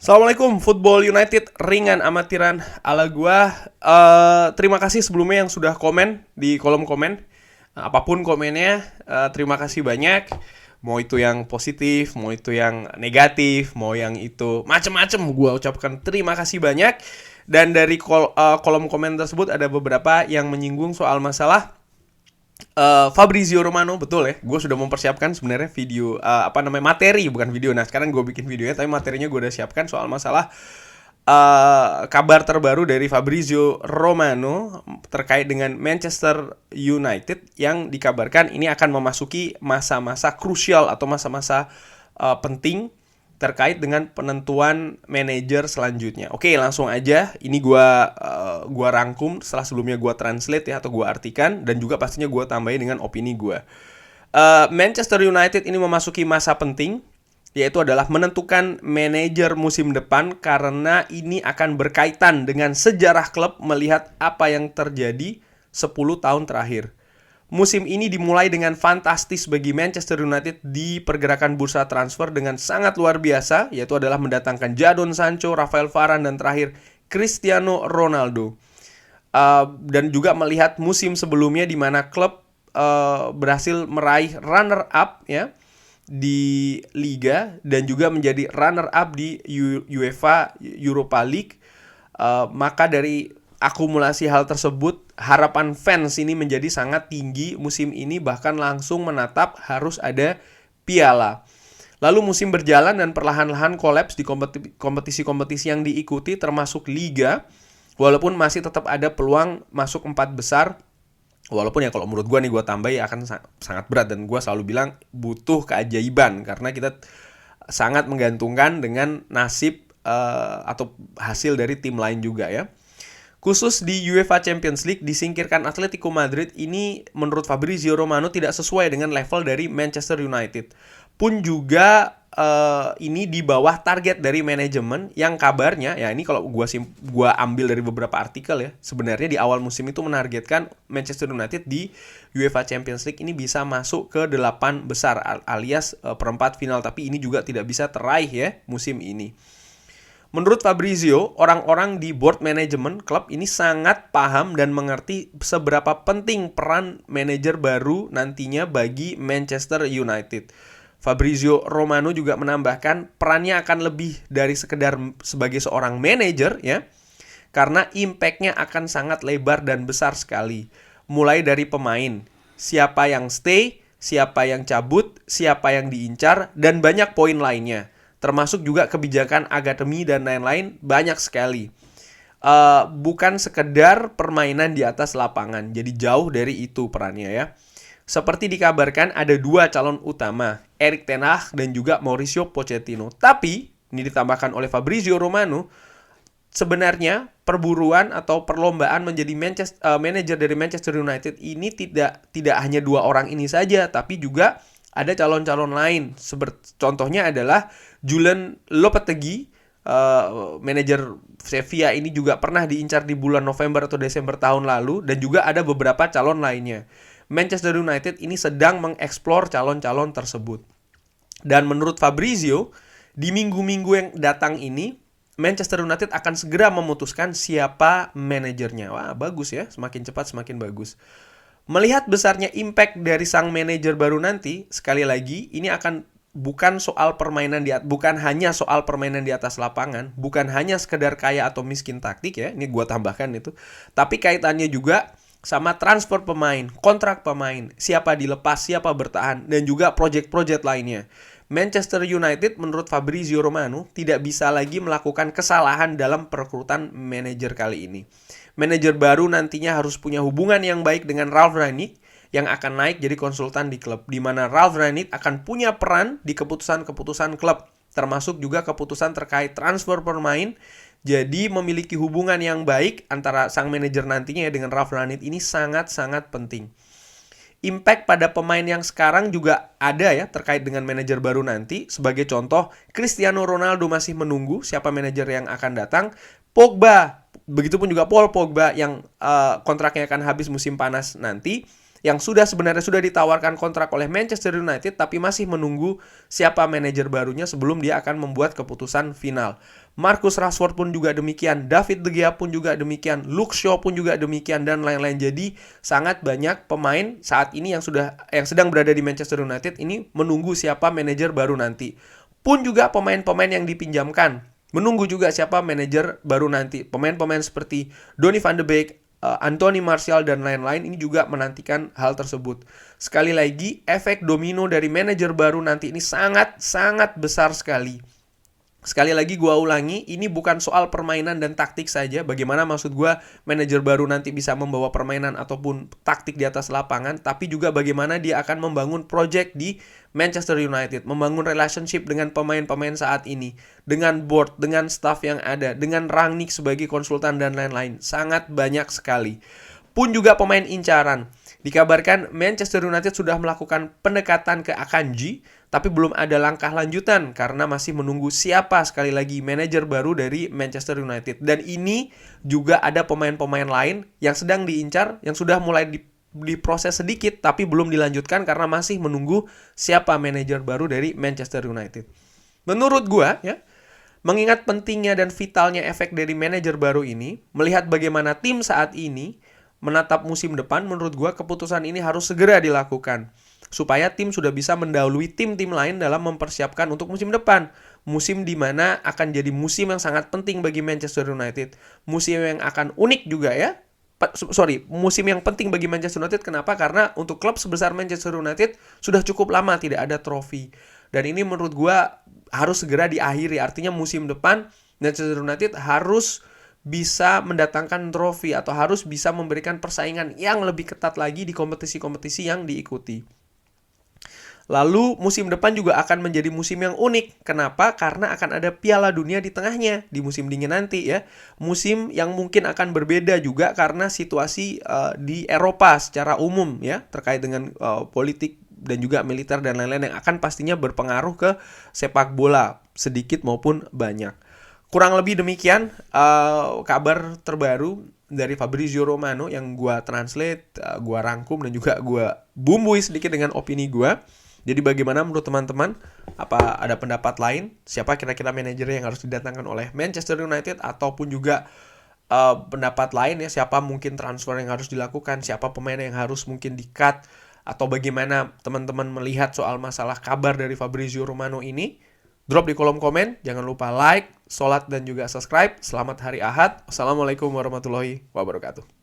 Assalamualaikum, Football United ringan amatiran ala gua. Terima kasih sebelumnya yang sudah komen di kolom komen. Apapun komennya, terima kasih banyak. Mau itu yang positif, mau itu yang negatif, mau yang itu macem-macem, gua ucapkan terima kasih banyak. Dan dari kolom komen tersebut ada beberapa yang menyinggung soal masalah Fabrizio Romano. Betul ya, gue sudah mempersiapkan sebenarnya video materi, bukan video. Nah sekarang gue bikin videonya, tapi materinya gue udah siapkan soal masalah kabar terbaru dari Fabrizio Romano terkait dengan Manchester United yang dikabarkan ini akan memasuki masa-masa krusial atau masa-masa penting terkait dengan penentuan manajer selanjutnya. Oke, langsung aja. Ini gua rangkum setelah sebelumnya gua translate ya, atau gua artikan, dan juga pastinya gua tambahin dengan opini gua. Manchester United ini memasuki masa penting, yaitu adalah menentukan manajer musim depan, karena ini akan berkaitan dengan sejarah klub melihat apa yang terjadi 10 tahun terakhir. Musim ini dimulai dengan fantastis bagi Manchester United di pergerakan bursa transfer dengan sangat luar biasa, yaitu adalah mendatangkan Jadon Sancho, Rafael Varane, dan terakhir Cristiano Ronaldo. Dan juga melihat musim sebelumnya di mana klub berhasil meraih runner up ya di Liga dan juga menjadi runner up di UEFA Europa League. Maka dari akumulasi hal tersebut, harapan fans ini menjadi sangat tinggi musim ini, bahkan langsung menatap harus ada piala. Lalu musim berjalan dan perlahan-lahan kolaps di kompetisi-kompetisi yang diikuti termasuk Liga, walaupun masih tetap ada peluang masuk 4 besar. Walaupun ya kalau menurut gue nih, gue tambah ya akan sangat berat, dan gue selalu bilang butuh keajaiban karena kita sangat menggantungkan dengan nasib atau hasil dari tim lain juga ya. Khusus di UEFA Champions League, disingkirkan Atletico Madrid ini menurut Fabrizio Romano tidak sesuai dengan level dari Manchester United. Pun juga ini di bawah target dari manajemen yang kabarnya, ya ini kalau gua ambil dari beberapa artikel ya, sebenarnya di awal musim itu menargetkan Manchester United di UEFA Champions League ini bisa masuk ke 8 besar alias perempat final, tapi ini juga tidak bisa teraih ya musim ini. Menurut Fabrizio, orang-orang di board manajemen klub ini sangat paham dan mengerti seberapa penting peran manajer baru nantinya bagi Manchester United. Fabrizio Romano juga menambahkan perannya akan lebih dari sekedar sebagai seorang manajer ya, karena impact-nya akan sangat lebar dan besar sekali. Mulai dari pemain, siapa yang stay, siapa yang cabut, siapa yang diincar, dan banyak poin lainnya. Termasuk juga kebijakan akademi dan lain-lain, banyak sekali. Bukan sekedar permainan di atas lapangan, jadi jauh dari itu perannya ya. Seperti dikabarkan ada 2 calon utama, Erik ten Hag dan juga Mauricio Pochettino. Tapi, ini ditambahkan oleh Fabrizio Romano, sebenarnya perburuan atau perlombaan menjadi manajer dari Manchester United ini tidak hanya 2 orang ini saja, tapi juga ada calon-calon lain. Contohnya adalah Julen Lopetegui, manajer Sevilla ini juga pernah diincar di bulan November atau Desember tahun lalu, dan juga ada beberapa calon lainnya. Manchester United ini sedang mengeksplor calon-calon tersebut. Dan menurut Fabrizio, di minggu-minggu yang datang ini Manchester United akan segera memutuskan siapa manajernya. Wah, bagus ya, semakin cepat semakin bagus. Melihat besarnya impact dari sang manajer baru nanti, sekali lagi ini akan bukan hanya soal permainan di atas lapangan, bukan hanya sekedar kaya atau miskin taktik ya, ini gue tambahkan itu, tapi kaitannya juga sama transfer pemain, kontrak pemain, siapa dilepas, siapa bertahan, dan juga project-project lainnya. Manchester United menurut Fabrizio Romano tidak bisa lagi melakukan kesalahan dalam perekrutan manajer kali ini. Manajer baru nantinya harus punya hubungan yang baik dengan Ralf Rangnick yang akan naik jadi konsultan di klub, di mana Ralf Rangnick akan punya peran di keputusan-keputusan klub, termasuk juga keputusan terkait transfer pemain. Jadi memiliki hubungan yang baik antara sang manajer nantinya dengan Ralf Rangnick ini sangat-sangat penting. Impact pada pemain yang sekarang juga ada ya terkait dengan manajer baru nanti. Sebagai contoh, Cristiano Ronaldo masih menunggu siapa manajer yang akan datang. Pogba, begitupun juga Paul Pogba yang kontraknya akan habis musim panas nanti. yang sebenarnya sudah ditawarkan kontrak oleh Manchester United tapi masih menunggu siapa manajer barunya sebelum dia akan membuat keputusan final. Marcus Rashford pun juga demikian, David De Gea pun juga demikian, Luke Shaw pun juga demikian, dan lain-lain. Jadi sangat banyak pemain saat ini yang sedang berada di Manchester United ini menunggu siapa manajer baru nanti. Pun juga pemain-pemain yang dipinjamkan menunggu juga siapa manajer baru nanti. Pemain-pemain seperti Donny van de Beek, Anthony Martial, dan lain-lain ini juga menantikan hal tersebut. Sekali lagi, efek domino dari manajer baru nanti ini sangat-sangat besar sekali. Sekali lagi gua ulangi, ini bukan soal permainan dan taktik saja. Bagaimana maksud gua manajer baru nanti bisa membawa permainan ataupun taktik di atas lapangan, tapi juga bagaimana dia akan membangun project di Manchester United, membangun relationship dengan pemain-pemain saat ini, dengan board, dengan staff yang ada, dengan Rangnick sebagai konsultan dan lain-lain. Sangat banyak sekali. Pun juga pemain incaran. Dikabarkan Manchester United sudah melakukan pendekatan ke Akanji, tapi belum ada langkah lanjutan karena masih menunggu siapa sekali lagi manajer baru dari Manchester United. Dan ini juga ada pemain-pemain lain yang sedang diincar, yang sudah mulai diproses sedikit tapi belum dilanjutkan karena masih menunggu siapa manajer baru dari Manchester United. Menurut gua ya, mengingat pentingnya dan vitalnya efek dari manajer baru ini, melihat bagaimana tim saat ini menatap musim depan, menurut gua keputusan ini harus segera dilakukan supaya tim sudah bisa mendahului tim-tim lain dalam mempersiapkan untuk musim depan. Musim di mana akan jadi musim yang sangat penting bagi Manchester United. Musim yang akan unik juga ya. Musim yang penting bagi Manchester United. Kenapa? Karena untuk klub sebesar Manchester United sudah cukup lama tidak ada trofi. Dan ini menurut gua harus segera diakhiri. Artinya musim depan Manchester United harus bisa mendatangkan trofi atau harus bisa memberikan persaingan yang lebih ketat lagi di kompetisi-kompetisi yang diikuti. Lalu musim depan juga akan menjadi musim yang unik. Kenapa? Karena akan ada Piala Dunia di tengahnya di musim dingin nanti ya. Musim yang mungkin akan berbeda juga karena situasi di Eropa secara umum ya, terkait dengan politik dan juga militer dan lain-lain yang akan pastinya berpengaruh ke sepak bola sedikit maupun banyak. Kurang lebih demikian kabar terbaru dari Fabrizio Romano yang gua translate, gua rangkum dan juga gua bumbui sedikit dengan opini gua. Jadi bagaimana menurut teman-teman? Apa ada pendapat lain? Siapa kira-kira manajer yang harus didatangkan oleh Manchester United ataupun juga pendapat lain ya, siapa mungkin transfer yang harus dilakukan, siapa pemain yang harus mungkin di-cut, atau bagaimana teman-teman melihat soal masalah kabar dari Fabrizio Romano ini? Drop di kolom komen, jangan lupa like, sholat, dan juga subscribe. Selamat hari Ahad. Wassalamualaikum warahmatullahi wabarakatuh.